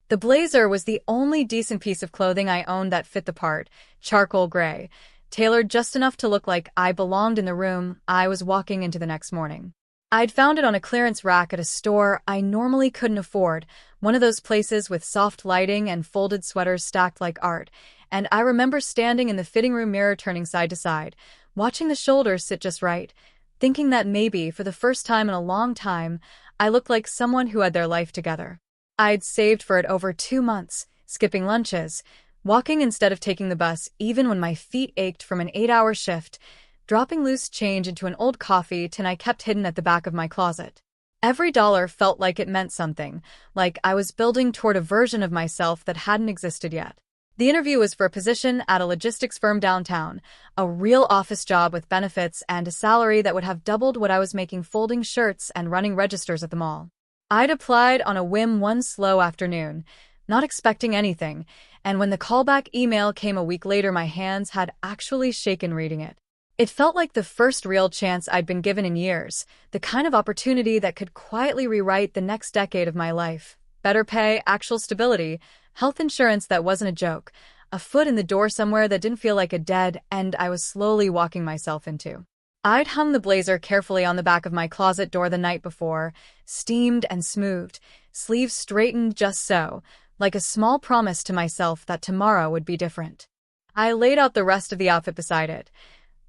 The blazer was the only decent piece of clothing I owned that fit the part, charcoal gray, tailored just enough to look like I belonged in the room I was walking into the next morning. I'd found it on a clearance rack at a store I normally couldn't afford, one of those places with soft lighting and folded sweaters stacked like art, and I remember standing in the fitting room mirror turning side to side, watching the shoulders sit just right, thinking that maybe, for the first time in a long time, I looked like someone who had their life together. I'd saved for it over 2 months, skipping lunches, walking instead of taking the bus even when my feet ached from an 8-hour shift, dropping loose change into an old coffee tin I kept hidden at the back of my closet. Every dollar felt like it meant something, like I was building toward a version of myself that hadn't existed yet. The interview was for a position at a logistics firm downtown, a real office job with benefits and a salary that would have doubled what I was making folding shirts and running registers at the mall. I'd applied on a whim one slow afternoon, not expecting anything, and when the callback email came a week later, my hands had actually shaken reading it. It felt like the first real chance I'd been given in years, the kind of opportunity that could quietly rewrite the next decade of my life. Better pay, actual stability, health insurance that wasn't a joke, a foot in the door somewhere that didn't feel like a dead end I was slowly walking myself into. I'd hung the blazer carefully on the back of my closet door the night before, steamed and smoothed, sleeves straightened just so, like a small promise to myself that tomorrow would be different. I laid out the rest of the outfit beside it.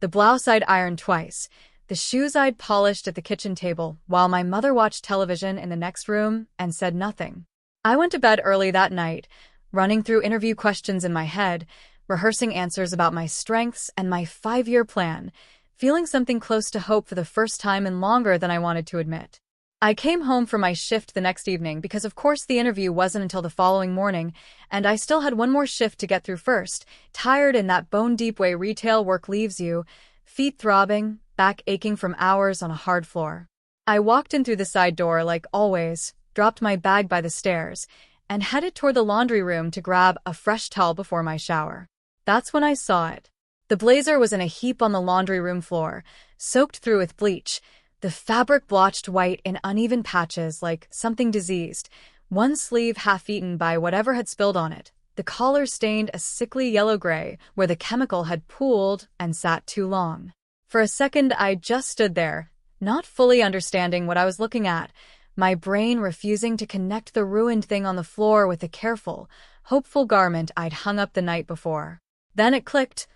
The blouse I'd ironed twice, the shoes I'd polished at the kitchen table, while my mother watched television in the next room and said nothing. I went to bed early that night, running through interview questions in my head, rehearsing answers about my strengths and my 5-year plan, feeling something close to hope for the first time in longer than I wanted to admit. I came home from my shift the next evening because of course the interview wasn't until the following morning, and I still had one more shift to get through first, tired in that bone-deep way retail work leaves you, feet throbbing, back aching from hours on a hard floor. I walked in through the side door like always, dropped my bag by the stairs, and headed toward the laundry room to grab a fresh towel before my shower. That's when I saw it. The blazer was in a heap on the laundry room floor, soaked through with bleach, the fabric blotched white in uneven patches like something diseased, one sleeve half-eaten by whatever had spilled on it, the collar stained a sickly yellow-gray where the chemical had pooled and sat too long. For a second I just stood there, not fully understanding what I was looking at, my brain refusing to connect the ruined thing on the floor with the careful, hopeful garment I'd hung up the night before. Then it clicked,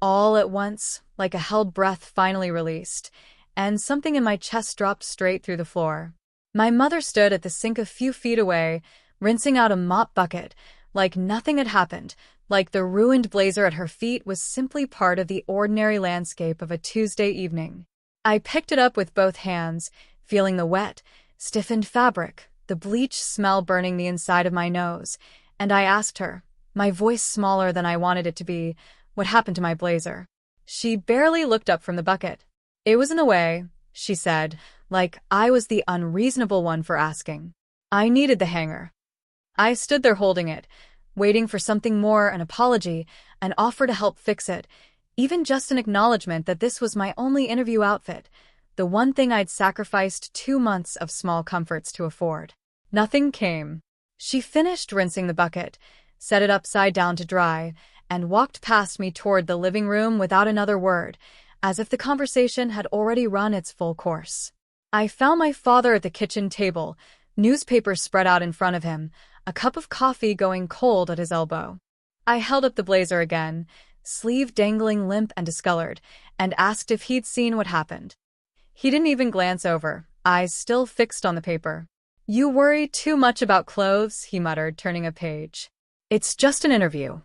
all at once, like a held breath finally released, and something in my chest dropped straight through the floor. My mother stood at the sink a few feet away, rinsing out a mop bucket, like nothing had happened, like the ruined blazer at her feet was simply part of the ordinary landscape of a Tuesday evening. I picked it up with both hands, feeling the wet, stiffened fabric, the bleach smell burning the inside of my nose, and I asked her, my voice smaller than I wanted it to be, what happened to my blazer. She barely looked up from the bucket. It was in the way, she said, like I was the unreasonable one for asking. I needed the hanger. I stood there holding it, waiting for something more, an apology, an offer to help fix it, even just an acknowledgement that this was my only interview outfit, the one thing I'd sacrificed 2 months of small comforts to afford. Nothing came. She finished rinsing the bucket, set it upside down to dry, and walked past me toward the living room without another word, as if the conversation had already run its full course. I found my father at the kitchen table, newspapers spread out in front of him, a cup of coffee going cold at his elbow. I held up the blazer again, sleeve dangling limp and discolored, and asked if he'd seen what happened. He didn't even glance over, eyes still fixed on the paper. "You worry too much about clothes," he muttered, turning a page. "It's just an interview."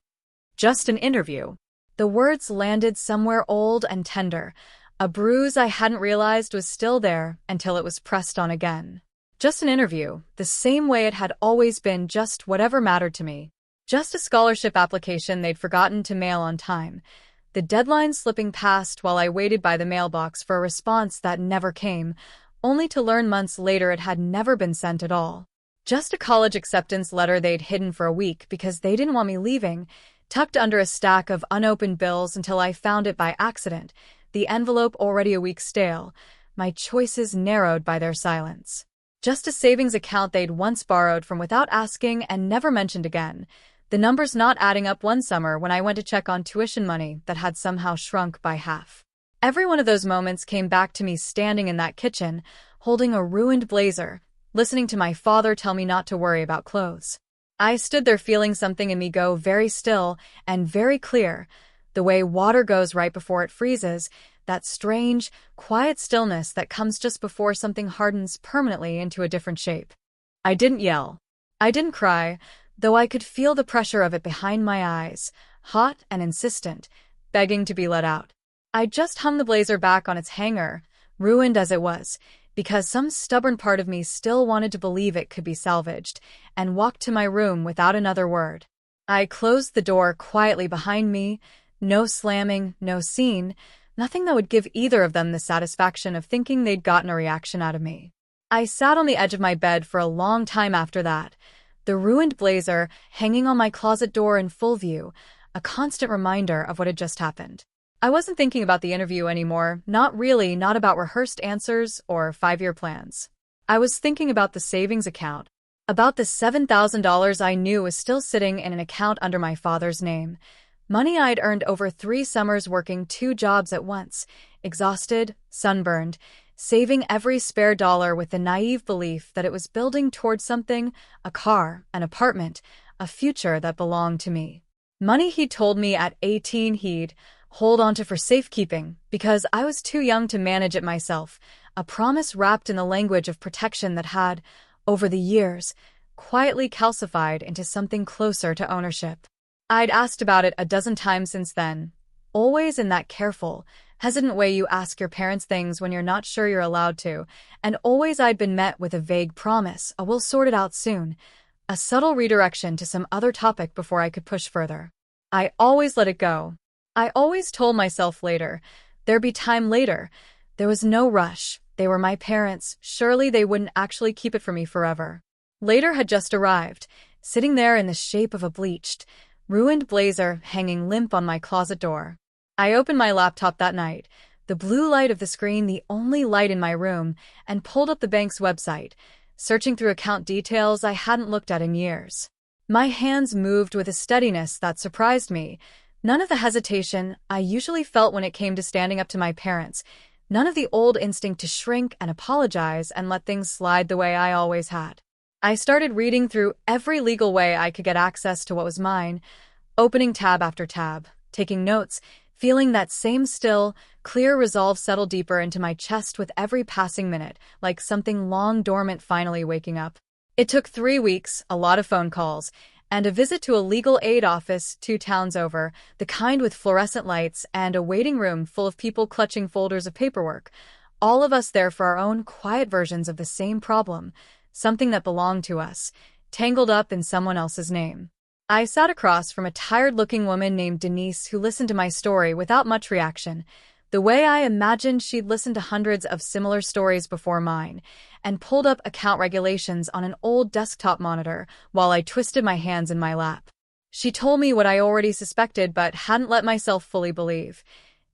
Just an interview. The words landed somewhere old and tender, a bruise I hadn't realized was still there until it was pressed on again. Just an interview, the same way it had always been, just whatever mattered to me. Just a scholarship application they'd forgotten to mail on time, the deadline slipping past while I waited by the mailbox for a response that never came, only to learn months later it had never been sent at all. Just a college acceptance letter they'd hidden for a week because they didn't want me leaving, tucked under a stack of unopened bills until I found it by accident, the envelope already a week stale, my choices narrowed by their silence. Just a savings account they'd once borrowed from without asking and never mentioned again. The numbers not adding up one summer when I went to check on tuition money that had somehow shrunk by half. Every one of those moments came back to me standing in that kitchen, holding a ruined blazer, listening to my father tell me not to worry about clothes. I stood there feeling something in me go very still and very clear, the way water goes right before it freezes, that strange, quiet stillness that comes just before something hardens permanently into a different shape. I didn't yell. I didn't cry, though I could feel the pressure of it behind my eyes, hot and insistent, begging to be let out. I just hung the blazer back on its hanger, ruined as it was, because some stubborn part of me still wanted to believe it could be salvaged, and walked to my room without another word. I closed the door quietly behind me, no slamming, no scene, nothing that would give either of them the satisfaction of thinking they'd gotten a reaction out of me. I sat on the edge of my bed for a long time after that, the ruined blazer hanging on my closet door in full view, a constant reminder of what had just happened. I wasn't thinking about the interview anymore, not really, not about rehearsed answers or 5-year plans. I was thinking about the savings account, about the $7,000 I knew was still sitting in an account under my father's name. Money I'd earned over 3 summers working 2 jobs at once, exhausted, sunburned, saving every spare dollar with the naive belief that it was building towards something, a car, an apartment, a future that belonged to me. Money he'd told me at 18 he'd hold on to for safekeeping because I was too young to manage it myself, a promise wrapped in the language of protection that had, over the years, quietly calcified into something closer to ownership. I'd asked about it a dozen times since then, always in that careful, hesitant way you ask your parents things when you're not sure you're allowed to, and always I'd been met with a vague promise, a "we'll sort it out soon," a subtle redirection to some other topic before I could push further. I always let it go. I always told myself later, there'd be time later. There was no rush. They were my parents. Surely they wouldn't actually keep it from me forever. Later had just arrived, sitting there in the shape of a bleached, ruined blazer hanging limp on my closet door. I opened my laptop that night, the blue light of the screen the only light in my room, and pulled up the bank's website, searching through account details I hadn't looked at in years. My hands moved with a steadiness that surprised me. None of the hesitation I usually felt when it came to standing up to my parents, none of the old instinct to shrink and apologize and let things slide the way I always had. I started reading through every legal way I could get access to what was mine, opening tab after tab, taking notes, feeling that same still, clear resolve settle deeper into my chest with every passing minute, like something long dormant finally waking up. It took 3 weeks, a lot of phone calls, and a visit to a legal aid office 2 towns over, the kind with fluorescent lights and a waiting room full of people clutching folders of paperwork, all of us there for our own quiet versions of the same problem, something that belonged to us, tangled up in someone else's name. I sat across from a tired-looking woman named Denise who listened to my story without much reaction, the way I imagined she'd listened to hundreds of similar stories before mine, and pulled up account regulations on an old desktop monitor while I twisted my hands in my lap. She told me what I already suspected but hadn't let myself fully believe.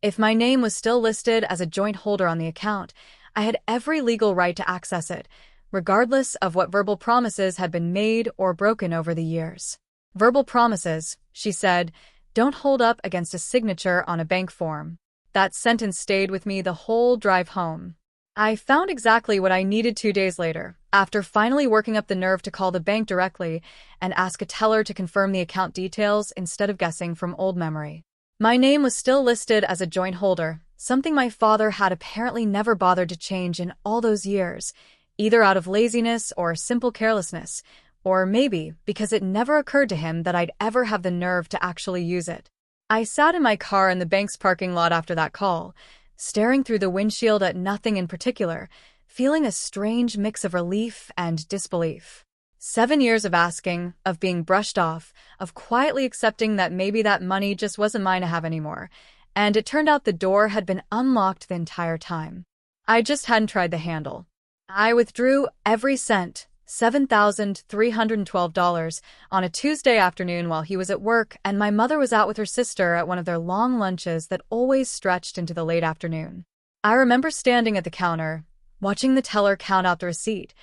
If my name was still listed as a joint holder on the account, I had every legal right to access it, regardless of what verbal promises had been made or broken over the years. Verbal promises, she said, don't hold up against a signature on a bank form. That sentence stayed with me the whole drive home. I found exactly what I needed 2 days later, after finally working up the nerve to call the bank directly and ask a teller to confirm the account details instead of guessing from old memory. My name was still listed as a joint holder, something my father had apparently never bothered to change in all those years, either out of laziness or simple carelessness, or maybe because it never occurred to him that I'd ever have the nerve to actually use it. I sat in my car in the bank's parking lot after that call, staring through the windshield at nothing in particular, feeling a strange mix of relief and disbelief. 7 years of asking, of being brushed off, of quietly accepting that maybe that money just wasn't mine to have anymore, and it turned out the door had been unlocked the entire time. I just hadn't tried the handle. I withdrew every cent, $7,312, on a Tuesday afternoon while he was at work and my mother was out with her sister at one of their long lunches that always stretched into the late afternoon. I remember standing at the counter, watching the teller count out the receipt,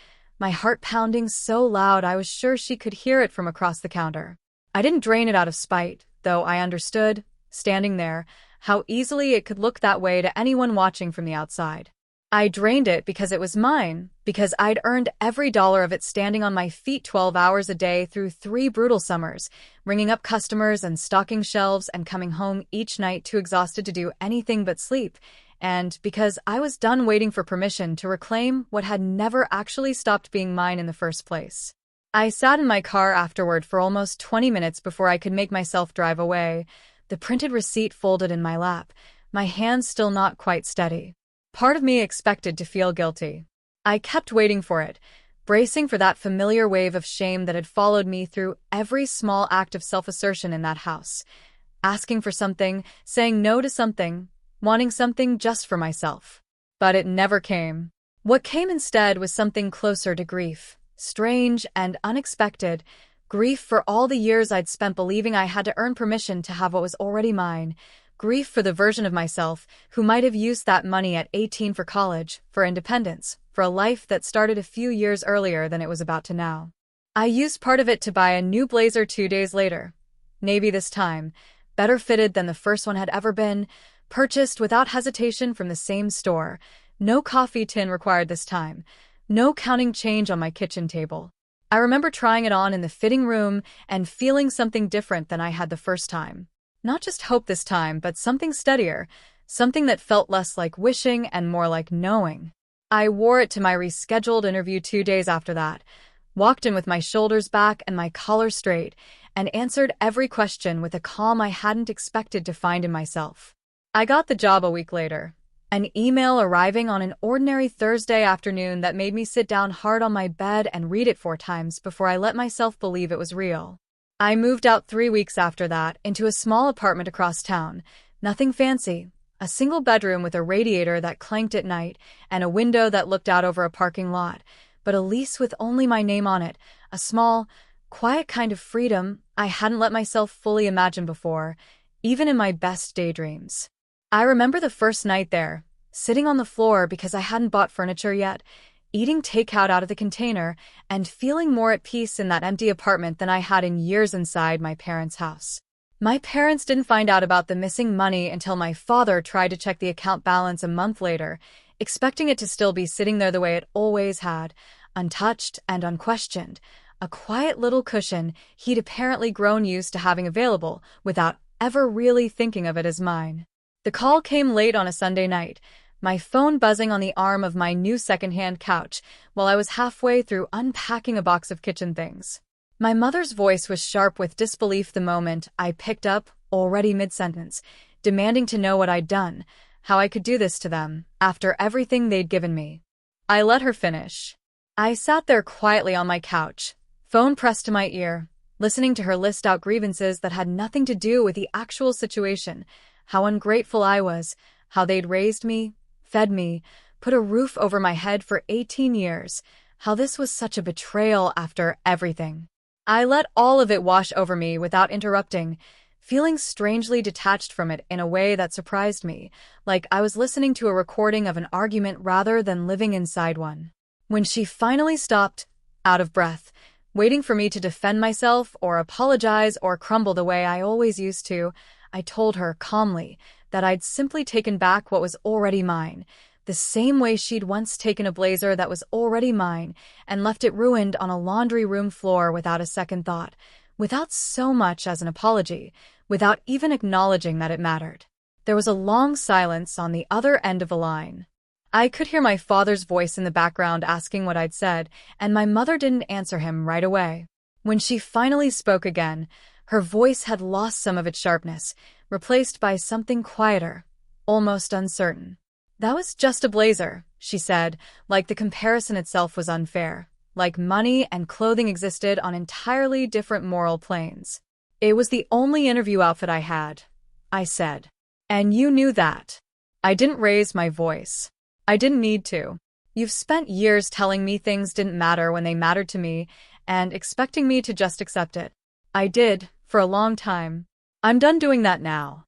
my heart pounding so loud I was sure she could hear it from across the counter. I didn't drain it out of spite, though I understood, standing there, how easily it could look that way to anyone watching from the outside. I drained it because it was mine, because I'd earned every dollar of it standing on my feet 12 hours a day through 3 brutal summers, ringing up customers and stocking shelves and coming home each night too exhausted to do anything but sleep, and because I was done waiting for permission to reclaim what had never actually stopped being mine in the first place. I sat in my car afterward for almost 20 minutes before I could make myself drive away, the printed receipt folded in my lap, my hands still not quite steady. Part of me expected to feel guilty. I kept waiting for it, bracing for that familiar wave of shame that had followed me through every small act of self-assertion in that house. Asking for something, saying no to something, wanting something just for myself. But it never came. What came instead was something closer to grief, strange and unexpected, grief for all the years I'd spent believing I had to earn permission to have what was already mine. Grief for the version of myself who might have used that money at 18 for college, for independence, for a life that started a few years earlier than it was about to now. I used part of it to buy a new blazer 2 days later. Navy this time, better fitted than the first one had ever been, purchased without hesitation from the same store. No coffee tin required this time. No counting change on my kitchen table. I remember trying it on in the fitting room and feeling something different than I had the first time. Not just hope this time, but something steadier, something that felt less like wishing and more like knowing. I wore it to my rescheduled interview 2 days after that, walked in with my shoulders back and my collar straight, and answered every question with a calm I hadn't expected to find in myself. I got the job a week later, an email arriving on an ordinary Thursday afternoon that made me sit down hard on my bed and read it 4 times before I let myself believe it was real. I moved out 3 weeks after that into a small apartment across town. Nothing fancy, a single bedroom with a radiator that clanked at night and a window that looked out over a parking lot, but a lease with only my name on it, a small, quiet kind of freedom I hadn't let myself fully imagine before, even in my best daydreams. I remember the first night there, sitting on the floor because I hadn't bought furniture yet, eating takeout out of the container, and feeling more at peace in that empty apartment than I had in years inside my parents' house. My parents didn't find out about the missing money until my father tried to check the account balance a month later, expecting it to still be sitting there the way it always had, untouched and unquestioned, a quiet little cushion he'd apparently grown used to having available without ever really thinking of it as mine. The call came late on a Sunday night, my phone buzzing on the arm of my new secondhand couch while I was halfway through unpacking a box of kitchen things. My mother's voice was sharp with disbelief the moment I picked up, already mid-sentence, demanding to know what I'd done, how I could do this to them, after everything they'd given me. I let her finish. I sat there quietly on my couch, phone pressed to my ear, listening to her list out grievances that had nothing to do with the actual situation, how ungrateful I was, how they'd raised me, fed me, put a roof over my head for 18 years, how this was such a betrayal after everything. I let all of it wash over me without interrupting, feeling strangely detached from it in a way that surprised me, like I was listening to a recording of an argument rather than living inside one. When she finally stopped, out of breath, waiting for me to defend myself or apologize or crumble the way I always used to, I told her calmly that I'd simply taken back what was already mine, the same way she'd once taken a blazer that was already mine and left it ruined on a laundry room floor without a second thought, without so much as an apology, without even acknowledging that it mattered. There was a long silence on the other end of the line. I could hear my father's voice in the background asking what I'd said, and my mother didn't answer him right away. When she finally spoke again, her voice had lost some of its sharpness, replaced by something quieter, almost uncertain. "That was just a blazer," she said, like the comparison itself was unfair, like money and clothing existed on entirely different moral planes. "It was the only interview outfit I had," I said. "And you knew that." I didn't raise my voice. I didn't need to. "You've spent years telling me things didn't matter when they mattered to me, and expecting me to just accept it. I did, for a long time. I'm done doing that now."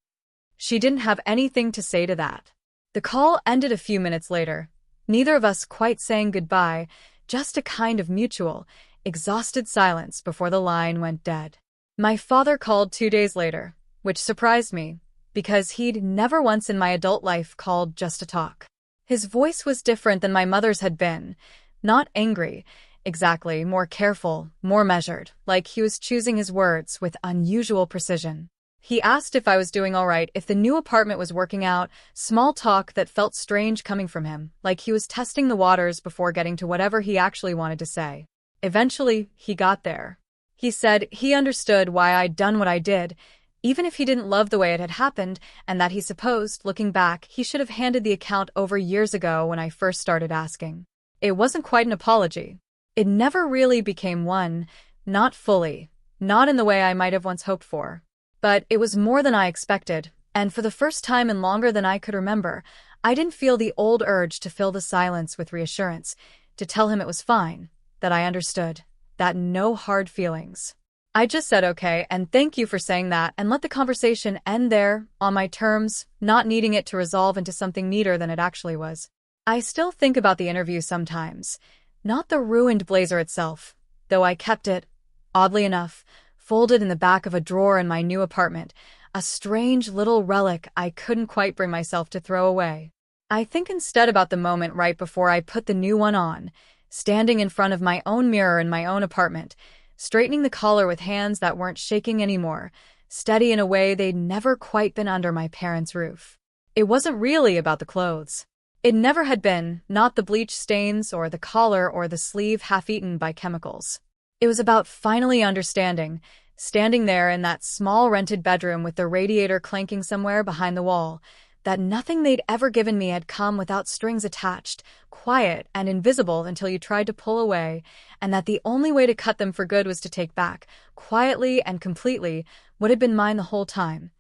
She didn't have anything to say to that. The call ended a few minutes later, neither of us quite saying goodbye, just a kind of mutual, exhausted silence before the line went dead. My father called 2 days later, which surprised me, because he'd never once in my adult life called just to talk. His voice was different than my mother's had been, not angry, exactly, more careful, more measured, like he was choosing his words with unusual precision. He asked if I was doing all right, if the new apartment was working out, small talk that felt strange coming from him, like he was testing the waters before getting to whatever he actually wanted to say. Eventually, he got there. He said he understood why I'd done what I did, even if he didn't love the way it had happened, and that he supposed, looking back, he should have handed the account over years ago when I first started asking. It wasn't quite an apology. It never really became one, not fully, not in the way I might have once hoped for. But it was more than I expected, and for the first time in longer than I could remember, I didn't feel the old urge to fill the silence with reassurance, to tell him it was fine, that I understood, that no hard feelings. I just said okay and thank you for saying that and let the conversation end there, on my terms, not needing it to resolve into something neater than it actually was. I still think about the interview sometimes, not the ruined blazer itself, though I kept it, oddly enough, folded in the back of a drawer in my new apartment, a strange little relic I couldn't quite bring myself to throw away. I think instead about the moment right before I put the new one on, standing in front of my own mirror in my own apartment, straightening the collar with hands that weren't shaking anymore, steady in a way they'd never quite been under my parents' roof. It wasn't really about the clothes. It never had been, not the bleach stains or the collar or the sleeve half-eaten by chemicals. It was about finally understanding, standing there in that small rented bedroom with the radiator clanking somewhere behind the wall, that nothing they'd ever given me had come without strings attached, quiet and invisible until you tried to pull away, and that the only way to cut them for good was to take back, quietly and completely, what had been mine the whole time.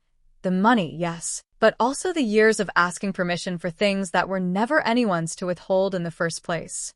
The money, yes, but also the years of asking permission for things that were never anyone's to withhold in the first place.